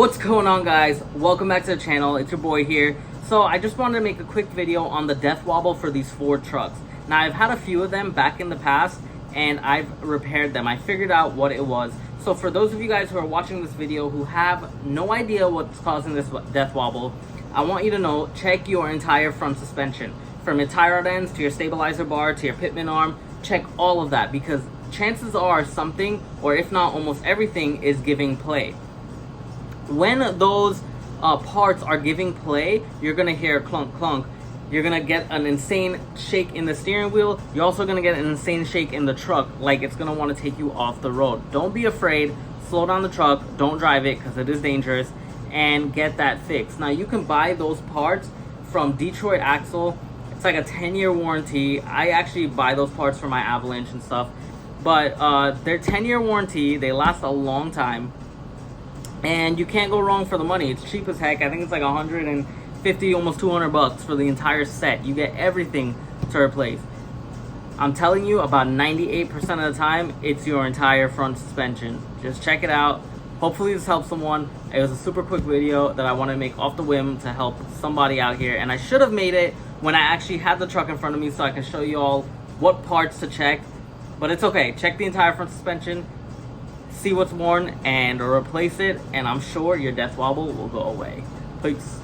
What's going on, guys? Welcome back to the channel. It's your boy here. So I just wanted to make a quick video on the death wobble for these Ford trucks. Now I've had a few of them back in the past and I've repaired them. I figured out what it was. So for those of you guys who are watching this video who have no idea what's causing this death wobble, I want you to know, check your entire front suspension. From your tie rod ends to your stabilizer bar to your pitman arm, check all of that, because chances are something, or if not almost everything, is giving play. When those parts are giving play, you're gonna hear clunk clunk. You're gonna get an insane shake in the steering wheel. You're also gonna get an insane shake in the truck, like it's gonna want to take you off the road. Don't be afraid. Slow down the truck. Don't drive it because it is dangerous, and get that fixed. Now you can buy those parts from Detroit Axle. It's like a 10-year warranty. I actually buy those parts for my Avalanche and stuff, but they're 10-year warranty. They last a long time. And you can't go wrong for the money. It's cheap as heck. I think it's like 150, almost 200 bucks for the entire set. You get everything to replace. I'm telling you, about 98% of the time, it's your entire front suspension. Just check it out. Hopefully this helps someone. It was a super quick video that I want to make off the whim to help somebody out here. And I should have made it when I actually had the truck in front of me so I can show you all what parts to check. But it's okay. Check the entire front suspension. See what's worn and replace it, and I'm sure your death wobble will go away. Peace.